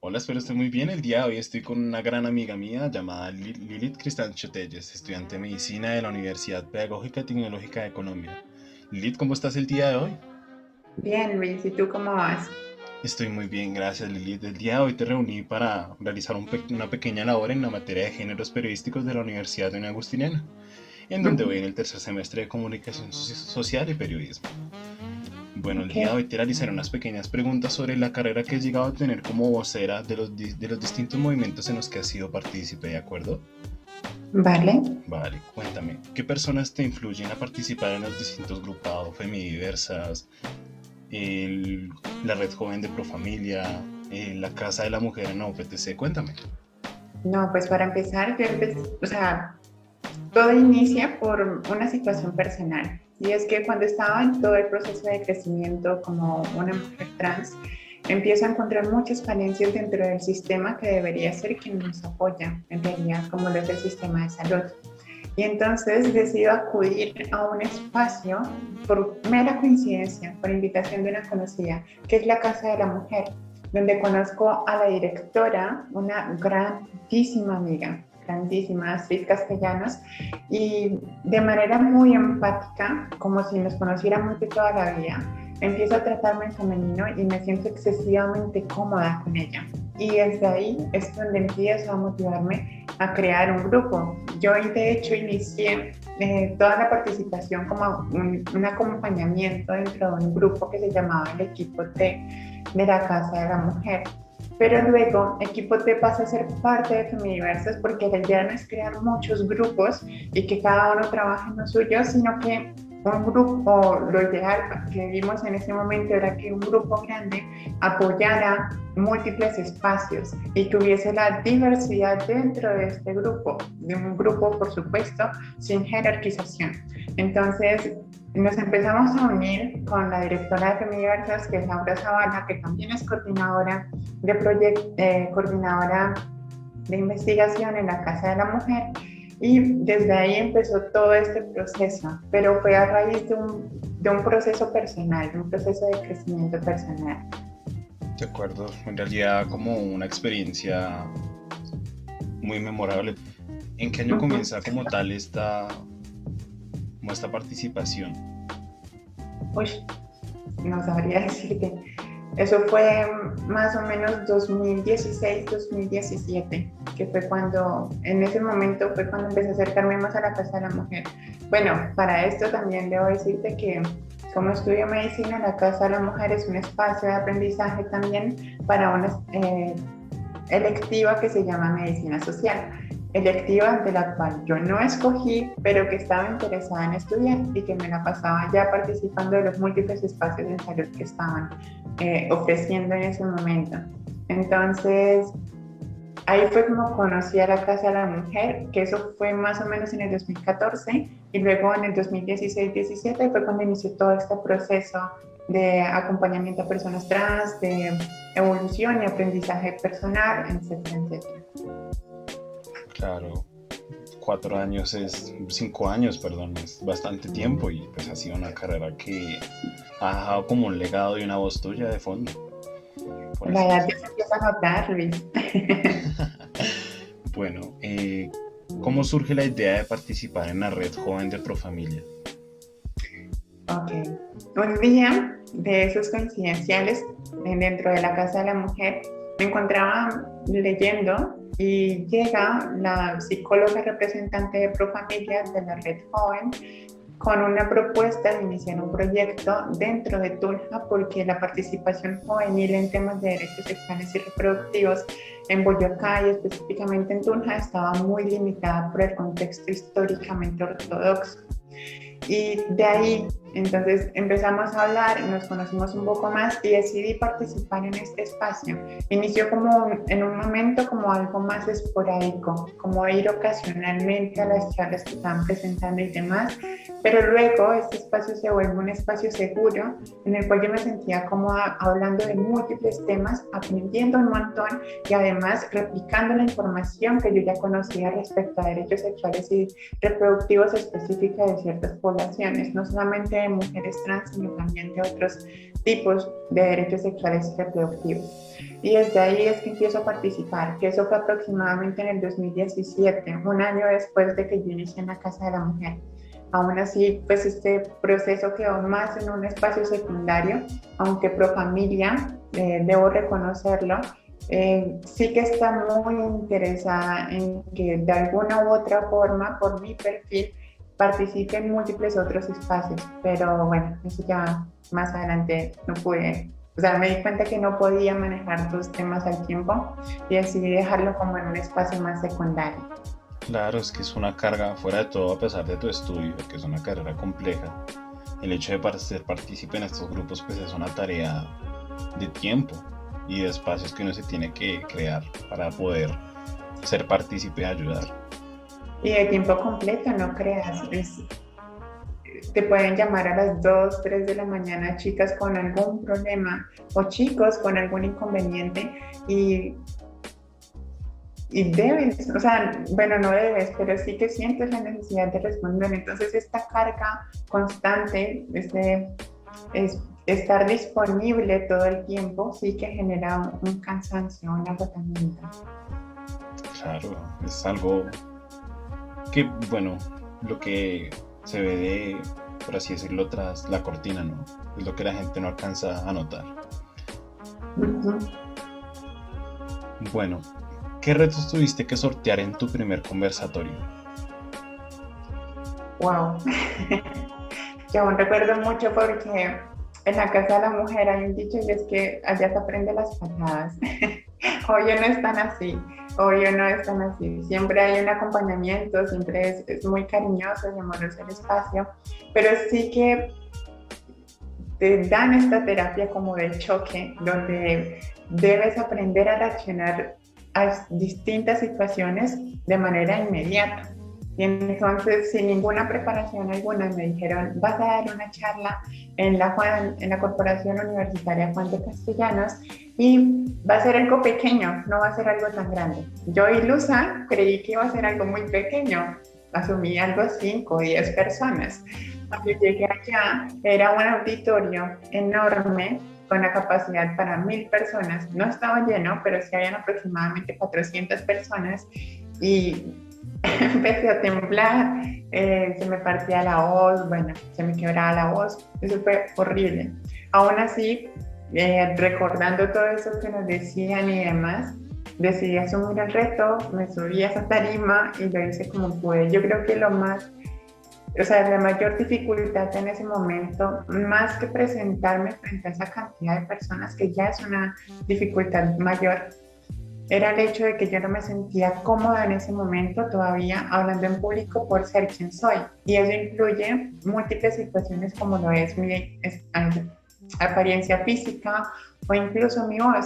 Hola, espero esté muy bien. El día de hoy estoy con una gran amiga mía llamada Lilith Cristancho Telles, estudiante de medicina de la Universidad Pedagógica y Tecnológica de Colombia. Lilith, ¿cómo estás el día de hoy? Bien, Luis, ¿y tú cómo vas? Estoy muy bien, gracias Lilith. El día de hoy te reuní para realizar una pequeña labor en la materia de géneros periodísticos de la Universidad de Unión Agustinena, en donde voy en el tercer semestre de Comunicación Social y Periodismo. Bueno, el Ok, día de hoy te realizaré unas pequeñas preguntas sobre la carrera que has llegado a tener como vocera de los distintos movimientos en los que has sido partícipe, ¿de acuerdo? vale. Vale, cuéntame, ¿qué personas te influyen a participar en los distintos grupados feminiversas, el- la Red Joven de Profamilia, la Casa de la Mujer en la UPTC? Cuéntame. No, pues para empezar, o sea, todo inicia por una situación personal. Y es que cuando estaba en todo el proceso de crecimiento como una mujer trans, empiezo a encontrar muchas falencias dentro del sistema que debería ser quien nos apoya, en realidad, como lo es el sistema de salud. Y entonces decido acudir a un espacio por mera coincidencia, por invitación de una conocida, que es la Casa de la Mujer, donde conozco a la directora, una grandísima amiga, grandísima, Astrid Castellanos, y de manera muy empática, como si nos conociéramos de toda la vida, empiezo a tratarme en femenino y me siento excesivamente cómoda con ella. Y desde ahí es donde empiezo a motivarme a crear un grupo. Yo de hecho inicié toda la participación como un acompañamiento dentro de un grupo que se llamaba el Equipo T de la Casa de la Mujer. Pero luego Equipo T pasa a ser parte de Feminiversas porque la idea no es crear muchos grupos y que cada uno trabaje en lo suyo, sino que un grupo, lo ideal que vimos en ese momento era que un grupo grande apoyara múltiples espacios y que hubiese la diversidad dentro de este grupo, de un grupo, por supuesto, sin jerarquización. Entonces, nos empezamos a unir con la directora de Femiversas, que es Laura Zavala, que también es coordinadora de investigación en la Casa de la Mujer, y desde ahí empezó todo este proceso, pero fue a raíz de un proceso personal, de un proceso de crecimiento personal. De acuerdo, en realidad como una experiencia muy memorable. ¿En qué año Uh -huh. comienza como tal como esta participación? Uy, no sabría decirte. Eso fue más o menos 2016-2017, que fue cuando, en ese momento fue cuando empecé a acercarme más a la Casa de la Mujer. Bueno, para esto también debo decirte que como estudio medicina, la Casa de la Mujer es un espacio de aprendizaje también para una electiva que se llama Medicina Social, electiva de la cual yo no escogí, pero que estaba interesada en estudiar y que me la pasaba ya participando de los múltiples espacios de salud que estaban ofreciendo en ese momento. Entonces, ahí fue como conocí a la Casa de la Mujer, que eso fue más o menos en el 2014, y luego en el 2016-17 fue cuando inició todo este proceso de acompañamiento a personas trans, de evolución y aprendizaje personal, etcétera, etcétera. Claro, 4 años es, 5 años, perdón, es bastante tiempo y pues ha sido una carrera que ha dejado como un legado y una voz tuya de fondo, por La así edad ya se decirlo. empieza a notar, Luis. Bueno, ¿cómo surge la idea de participar en la Red Joven de Profamilia? Ok. Un día de esos coincidenciales dentro de la Casa de la Mujer, me encontraba leyendo y llega la psicóloga representante de Profamilia de la Red Joven con una propuesta de iniciar un proyecto dentro de Tunja porque la participación juvenil en temas de derechos sexuales y reproductivos en Boyacá y específicamente en Tunja estaba muy limitada por el contexto históricamente ortodoxo. Y de ahí, entonces empezamos a hablar, nos conocimos un poco más y decidí participar en este espacio. Inició como en un momento como algo más esporádico, como ir ocasionalmente a las charlas que estaban presentando y demás, pero luego este espacio se vuelve un espacio seguro en el cual yo me sentía cómoda hablando de múltiples temas, aprendiendo un montón y además replicando la información que yo ya conocía respecto a derechos sexuales y reproductivos específicas de ciertas poblaciones, no solamente de mujeres trans, sino también de otros tipos de derechos sexuales y reproductivos. Y desde ahí es que empiezo a participar, que eso fue aproximadamente en el 2017, un año después de que yo inicié en la Casa de la Mujer. Aún así, pues este proceso quedó más en un espacio secundario, aunque pro familia, debo reconocerlo, sí que está muy interesada en que de alguna u otra forma, por mi perfil, participe en múltiples otros espacios, pero bueno, eso ya más adelante no pude, o sea, me di cuenta que no podía manejar dos temas al tiempo y decidí dejarlo como en un espacio más secundario. Claro, es que es una carga fuera de todo a pesar de tu estudio, que es una carrera compleja. El hecho de ser partícipe en estos grupos pues es una tarea de tiempo y de espacios que uno se tiene que crear para poder ser partícipe y ayudar. Y de tiempo completo, no creas, te pueden llamar a las 2 3 de la mañana chicas con algún problema o chicos con algún inconveniente y, y debes, o sea, bueno, no debes, pero sí que sientes la necesidad de responder. Entonces esta carga constante, estar disponible todo el tiempo, sí que genera un cansancio, un agotamiento. Claro, es algo que, bueno, lo que se ve de, por así decirlo, tras la cortina, ¿no? Es lo que la gente no alcanza a notar. Uh-huh. Bueno, ¿qué retos tuviste que sortear en tu primer conversatorio? Wow. Yo aún recuerdo mucho porque en la Casa de la Mujer hay un dicho y es que allá se aprende las patadas. Obvio no están así, obvio no están así. Siempre hay un acompañamiento, siempre es muy cariñoso y amoroso el espacio, pero sí que te dan esta terapia como de choque, donde debes aprender a reaccionar a distintas situaciones de manera inmediata. Y entonces, sin ninguna preparación alguna, me dijeron, vas a dar una charla en la Corporación Universitaria Juan de Castellanos y va a ser algo pequeño, no va a ser algo tan grande. Yo, ilusa, creí que iba a ser algo muy pequeño, asumí algo 5 o 10 personas. Cuando llegué allá, era un auditorio enorme con la capacidad para 1000 personas. No estaba lleno, pero sí habían aproximadamente 400 personas y empecé a temblar, se me partía la voz, bueno, se me quebraba la voz, eso fue horrible. Aún así, recordando todo eso que nos decían y demás, decidí asumir el reto, me subí a esa tarima y lo hice como pude. Yo creo que o sea, la mayor dificultad en ese momento, más que presentarme frente a esa cantidad de personas, que ya es una dificultad mayor, era el hecho de que yo no me sentía cómoda en ese momento todavía hablando en público por ser quien soy. Y eso incluye múltiples situaciones como lo es mi apariencia física o incluso mi voz.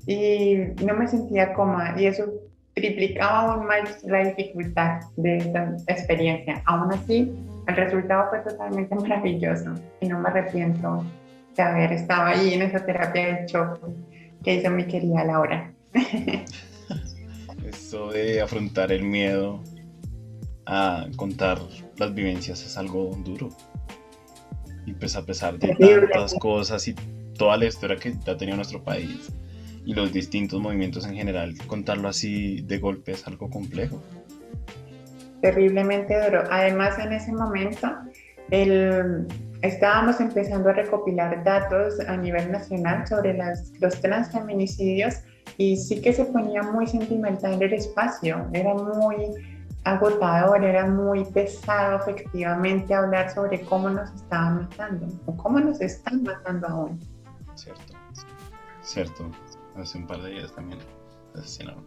Y no me sentía cómoda y eso triplicaba aún más la dificultad de esta experiencia. Aún así, el resultado fue totalmente maravilloso y no me arrepiento de haber estado ahí en esa terapia de choque que hizo mi querida Laura. Esto de afrontar el miedo a contar las vivencias es algo duro. Y pues a pesar de tantas cosas y toda la historia que ha tenido nuestro país y los distintos movimientos en general, contarlo así de golpe es algo complejo. Terriblemente duro. Además, en ese momento, estábamos empezando a recopilar datos a nivel nacional sobre los transfeminicidios y sí que se ponía muy sentimental el espacio, era muy agotador, era muy pesado efectivamente hablar sobre cómo nos estaban matando o cómo nos están matando aún. Cierto, hace un par de días también asesinaron.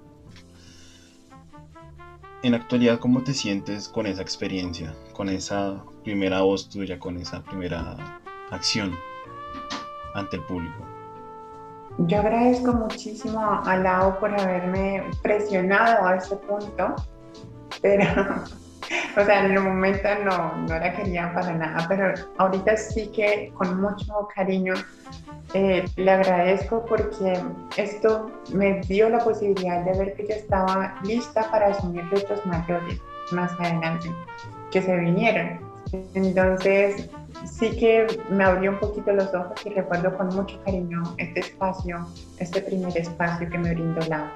En la actualidad, ¿cómo te sientes con esa experiencia, con esa primera voz tuya, con esa primera acción ante el público? Yo agradezco muchísimo a Lau por haberme presionado a este punto, pero, o sea, en el momento no la quería para nada, pero ahorita sí que con mucho cariño le agradezco porque esto me dio la posibilidad de ver que yo estaba lista para asumir retos mayores más adelante, que se vinieron. Entonces, sí que me abrió un poquito los ojos y recuerdo con mucho cariño este espacio, este primer espacio que me brindó la.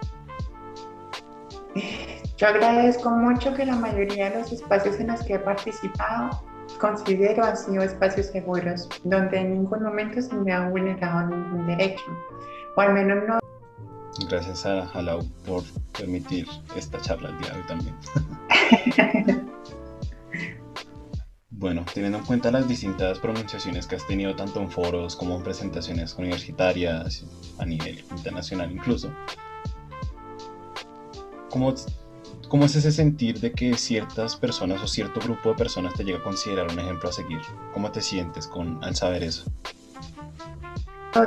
Yo agradezco mucho que la mayoría de los espacios en los que he participado considero han sido espacios seguros, donde en ningún momento se me ha vulnerado ningún derecho, o al menos no. Gracias a Lau por permitir esta charla el día de hoy también. Bueno, teniendo en cuenta las distintas pronunciaciones que has tenido tanto en foros como en presentaciones universitarias, a nivel internacional incluso, ¿cómo, cómo es ese sentir de que ciertas personas o cierto grupo de personas te llega a considerar un ejemplo a seguir? ¿Cómo te sientes al saber eso?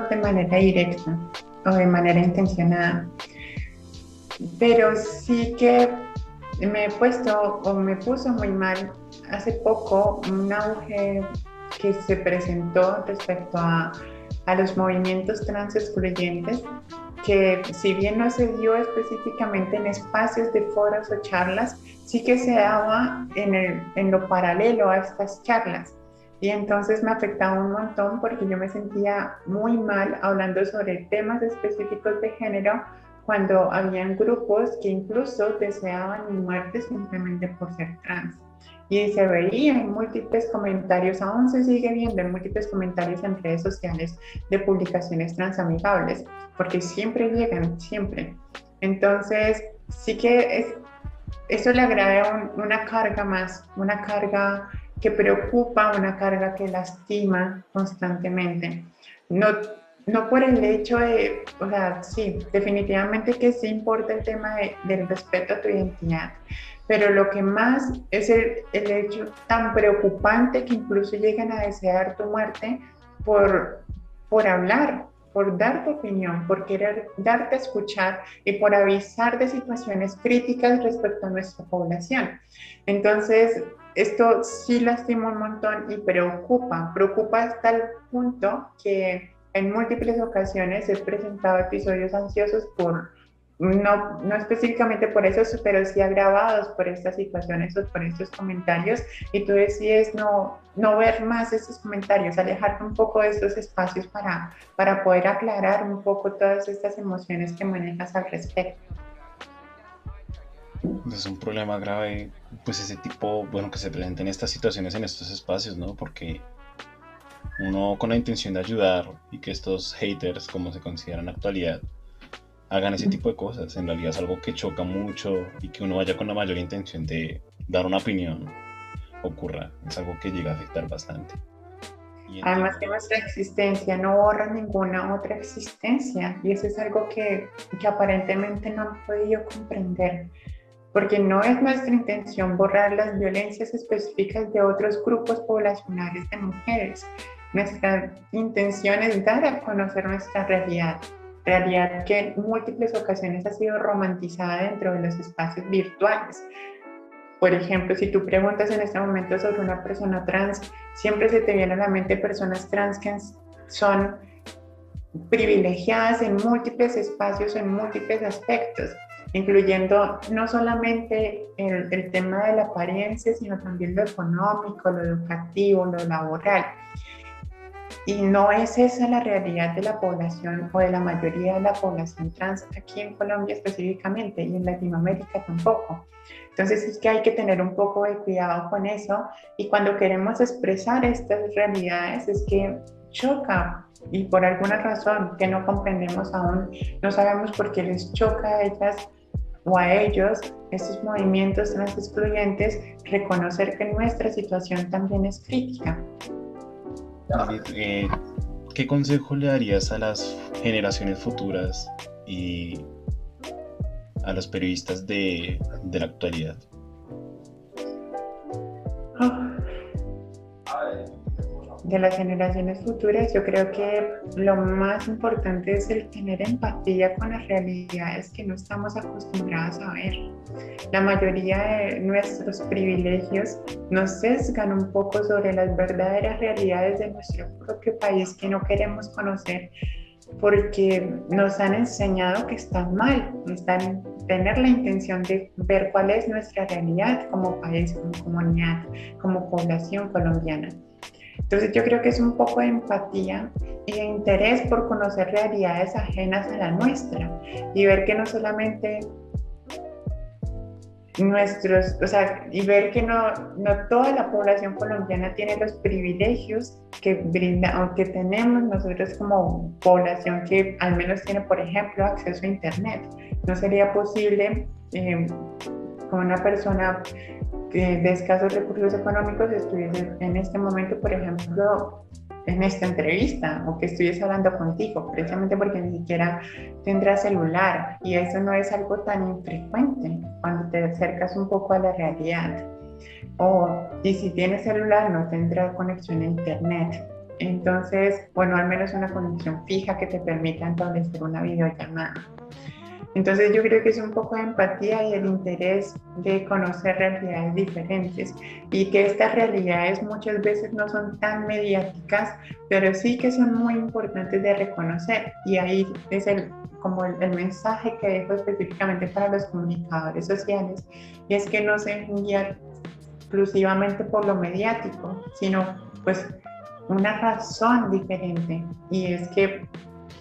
De manera directa o de manera intencionada, pero sí que me he puesto o me puso muy mal hace poco un auge que se presentó respecto a los movimientos trans excluyentes, que si bien no se dio específicamente en espacios de foros o charlas, sí que se daba en lo paralelo a estas charlas. Y entonces me afectaba un montón porque yo me sentía muy mal hablando sobre temas específicos de género cuando habían grupos que incluso deseaban mi muerte simplemente por ser trans. Y se veía en múltiples comentarios, aún se sigue viendo en múltiples comentarios en redes sociales de publicaciones transamigables, porque siempre llegan, siempre. Entonces, sí que eso le agrega una carga más, una carga que preocupa, una carga que lastima constantemente. No, no por el hecho de, o sea, sí, definitivamente que sí importa el tema del respeto a tu identidad, pero lo que más es el hecho tan preocupante que incluso llegan a desear tu muerte por hablar, por dar tu opinión, por querer darte a escuchar y por avisar de situaciones críticas respecto a nuestra población. Entonces, esto sí lastima un montón y preocupa hasta el punto que en múltiples ocasiones he presentado episodios ansiosos no específicamente por eso, pero sí agravados por estas situaciones o por estos comentarios, y tú decides no ver más estos comentarios, alejarte un poco de estos espacios para poder aclarar un poco todas estas emociones que manejas al respecto. Es un problema grave, pues ese tipo, bueno, que se presenten estas situaciones en estos espacios, ¿no? Porque uno con la intención de ayudar y que estos haters, como se consideran en la actualidad, hagan ese tipo de cosas. En realidad es algo que choca mucho y que uno vaya con la mayor intención de dar una opinión ocurra. Es algo que llega a afectar bastante. Además que nuestra existencia no borra ninguna otra existencia, y eso es algo que aparentemente no han podido comprender, porque no es nuestra intención borrar las violencias específicas de otros grupos poblacionales de mujeres. Nuestra intención es dar a conocer nuestra realidad que en múltiples ocasiones ha sido romantizada dentro de los espacios virtuales. Por ejemplo, si tú preguntas en este momento sobre una persona trans, siempre se te viene a la mente personas trans que son privilegiadas en múltiples espacios, en múltiples aspectos, incluyendo no solamente el tema de la apariencia, sino también lo económico, lo educativo, lo laboral. Y no es esa la realidad de la población o de la mayoría de la población trans aquí en Colombia específicamente, y en Latinoamérica tampoco. Entonces es que hay que tener un poco de cuidado con eso, y cuando queremos expresar estas realidades es que choca, y por alguna razón que no comprendemos aún, no sabemos por qué les choca a ellas o a ellos, estos movimientos trans excluyentes, reconocer que nuestra situación también es crítica. ¿Qué consejo le darías a las generaciones futuras y a los periodistas de la actualidad? De las generaciones futuras, yo creo que lo más importante es el tener empatía con las realidades que no estamos acostumbrados a ver. La mayoría de nuestros privilegios nos sesgan un poco sobre las verdaderas realidades de nuestro propio país que no queremos conocer, porque nos han enseñado que están mal, tener la intención de ver cuál es nuestra realidad como país, como comunidad, como población colombiana. Entonces yo creo que es un poco de empatía y de interés por conocer realidades ajenas a la nuestra y ver que no solamente o sea, y ver que no toda la población colombiana tiene los privilegios que brinda, o que tenemos nosotros como población que al menos tiene, por ejemplo, acceso a Internet. No sería posible con una persona de escasos recursos económicos estuviese en este momento, por ejemplo, en esta entrevista o que estuviese hablando contigo, precisamente porque ni siquiera tendrás celular y eso no es algo tan infrecuente cuando te acercas un poco a la realidad. Y si tienes celular no tendrás conexión a internet. Entonces, bueno, al menos una conexión fija que te permita establecer una videollamada. Entonces yo creo que es un poco de empatía y el interés de conocer realidades diferentes y que estas realidades muchas veces no son tan mediáticas, pero sí que son muy importantes de reconocer. Y ahí es como el mensaje que dejo específicamente para los comunicadores sociales, y es que no se guían exclusivamente por lo mediático, sino pues una razón diferente, y es que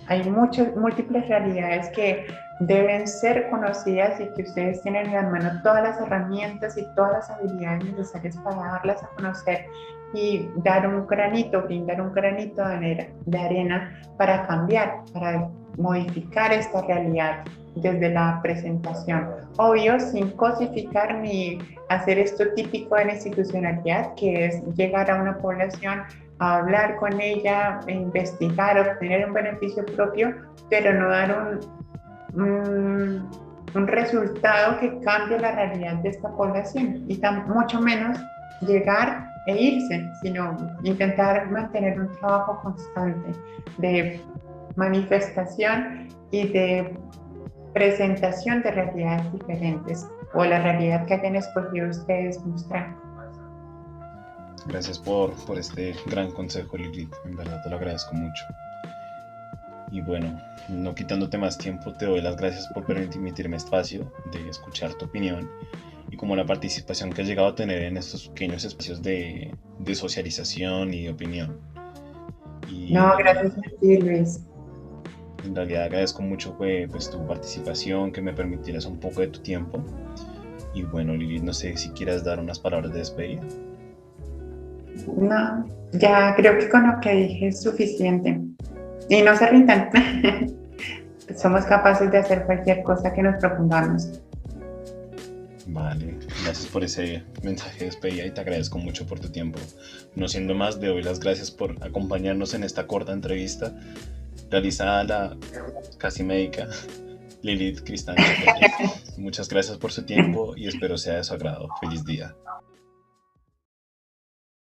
hay múltiples realidades que deben ser conocidas y que ustedes tienen en la mano todas las herramientas y todas las habilidades necesarias para darlas a conocer y dar un granito, brindar un granito de arena para cambiar, para modificar esta realidad desde la presentación. Obvio, sin cosificar ni hacer esto típico de la institucionalidad, que es llegar a una población a hablar con ella, investigar, obtener un beneficio propio, pero no dar un resultado que cambie la realidad de esta población y mucho menos llegar e irse, sino intentar mantener un trabajo constante de manifestación y de presentación de realidades diferentes o la realidad que hayan escogido ustedes mostrar. Gracias por este gran consejo, Lilith. En verdad te lo agradezco mucho. Y bueno, no quitándote más tiempo, te doy las gracias por permitirme espacio de escuchar tu opinión y como la participación que has llegado a tener en estos pequeños espacios de socialización y de opinión. Y no, gracias a ti, Luis. En realidad agradezco mucho pues, tu participación, que me permitieras un poco de tu tiempo. Y bueno, Lilith, no sé si quieras dar unas palabras de despedida. No, ya creo que con lo que dije es suficiente. Y no se rindan. Somos capaces de hacer cualquier cosa que nos propongamos. Vale, gracias por ese mensaje de despedida y te agradezco mucho por tu tiempo. No siendo más, te doy las gracias por acompañarnos en esta corta entrevista realizada a la casi médica Lilith Cristán. Muchas gracias por su tiempo y espero sea de su agrado. Feliz día.